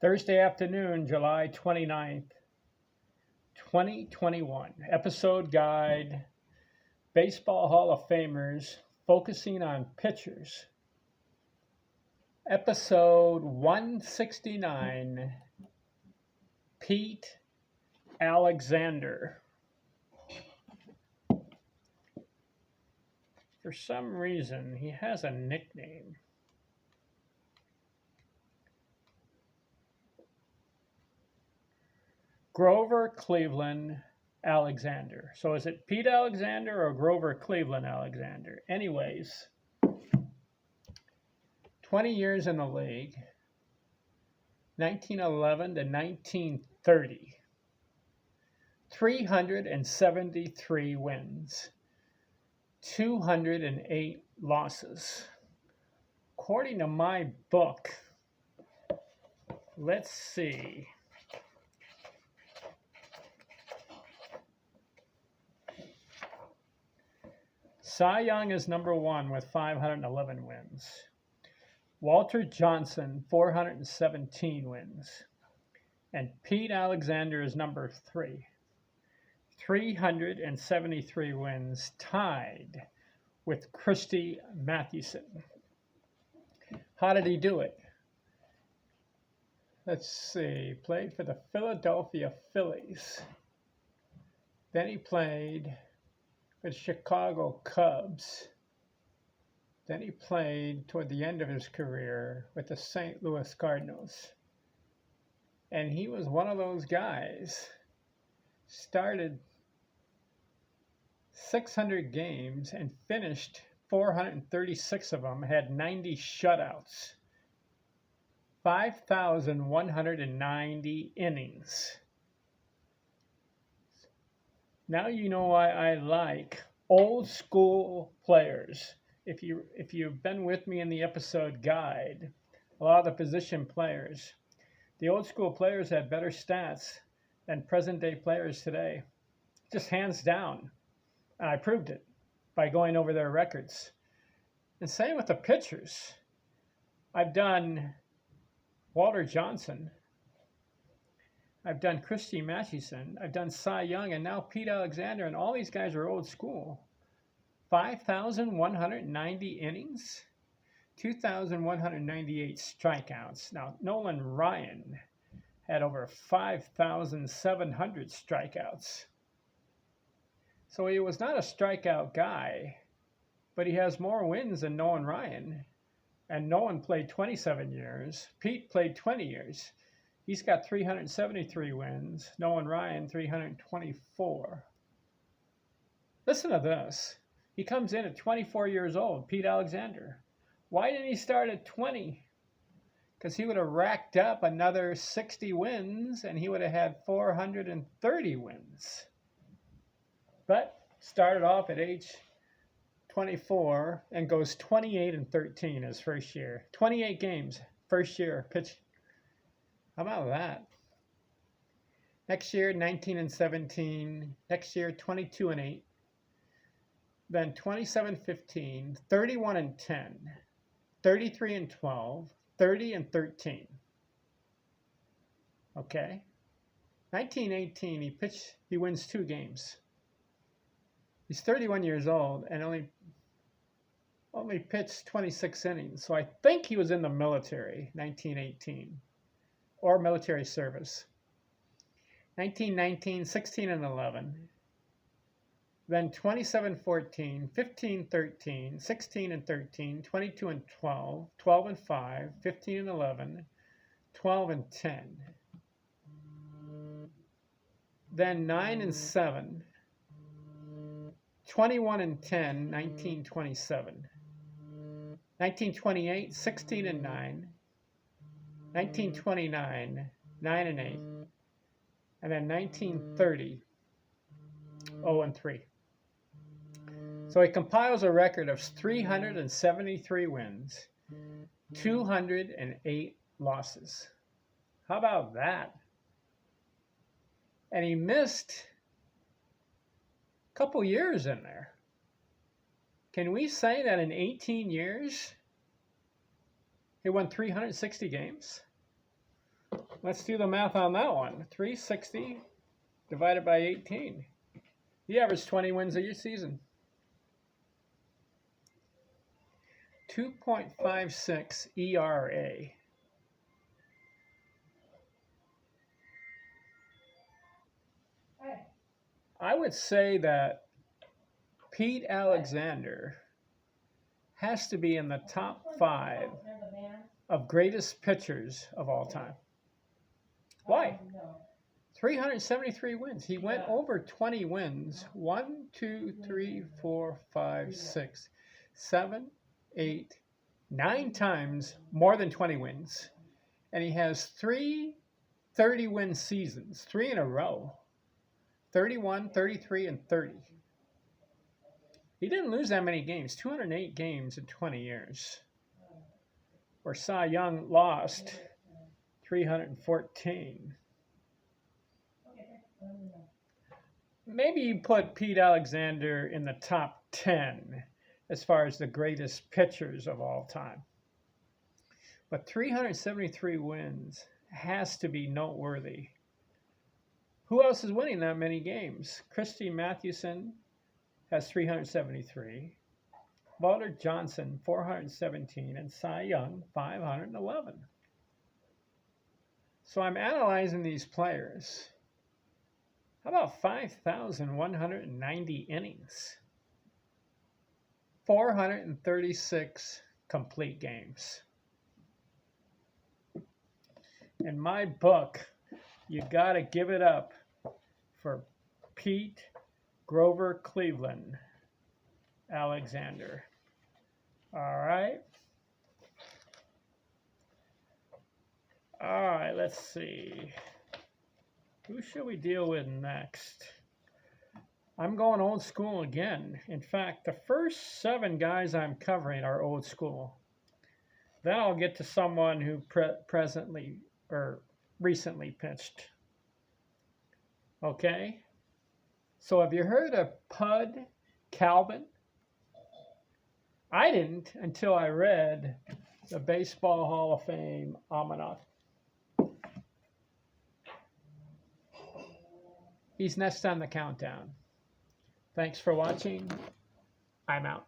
Thursday afternoon, July 29th, 2021. Episode guide Baseball Hall of Famers focusing on pitchers. Episode 169 Pete Alexander. For some reason, he has a nickname. Grover Cleveland Alexander. So is it Pete Alexander or Grover Cleveland Alexander? Anyways, 20 years in the league, 1911 to 1930, 373 wins, 208 losses. According to my book, let's see. Cy Young is number one with 511 wins. Walter Johnson, 417 wins. And Pete Alexander is number three, 373 wins, tied with Christy Mathewson. How did he do it? Let's see. Played for the Philadelphia Phillies. Then he played for the Chicago Cubs. Then he played toward the end of his career with the St. Louis Cardinals. And he was one of those guys. Started 600 games and finished 436 of them, had 90 shutouts, 5,190 innings. Now you know why I like old school players. If you've been with me in the episode guide, a lot of the position players, the old school players had better stats than present day players today. Just hands down. And I proved it by going over their records. And same with the pitchers. I've done Walter Johnson. I've done Christy Mathewson. I've done Cy Young, and now Pete Alexander, and all these guys are old school. 5,190 innings, 2,198 strikeouts. Now, Nolan Ryan had over 5,700 strikeouts. So he was not a strikeout guy, but he has more wins than Nolan Ryan. And Nolan played 27 years. Pete played 20 years. He's got 373 wins. Nolan Ryan, 324. Listen to this. He comes in at 24 years old, Pete Alexander. Why didn't he start at 20? Because he would have racked up another 60 wins, and he would have had 430 wins. But started off at age 24 and goes 28-13 his first year. 28 games, first year pitch. How about that? Next year, 19-17. Next year, 22-8. Then 27-15, 31-10, 33-12, 30-13. Okay. 1918, he wins 2 games. He's 31 years old and only pitched 26 innings. So I think he was in the military, 1918, or military service. 1919, 16-11. Then 27-14, 15-13, 16-13, 22-12, 12-5, 15-11, 12-10. Then 9-7, 21-10, 1927. 1928, 16-9, 1929, 9-8, and then 1930, 0-3. So he compiles a record of 373 wins, 208 losses. How about that? And he missed a couple years in there. Can we say that in 18 years, he won 360 games? Let's do the math on that one. 360 divided by 18. He averaged 20 wins a year season. 2.56 ERA. I would say that Pete Alexander has to be in the top 5 of greatest pitchers of all time. Why? 373 wins. He went over 20 wins. 1, 2, 3, 4, 5, 6, 7, 8, 9 times more than 20 wins. And he has 3 30-win seasons, 3 in a row. 31, 33, and 30. He didn't lose that many games, 208 games in 20 years. Where Cy Young lost 314. Maybe you put Pete Alexander in the top 10 as far as the greatest pitchers of all time. But 373 wins has to be noteworthy. Who else is winning that many games? Christy Mathewson has 373. Walter Johnson, 417. And Cy Young, 511. So I'm analyzing these players. How about 5,190 innings? 436 complete games. In my book, you got to give it up for Pete Grover Cleveland Alexander. All right. All right, let's see. Who should we deal with next? I'm going old school again. In fact, the first 7 guys I'm covering are old school. Then I'll get to someone who presently or recently pitched. Okay? So have you heard of Pud Calvin? I didn't until I read the Baseball Hall of Fame Almanac. He's next on the countdown. Thanks for watching. I'm out.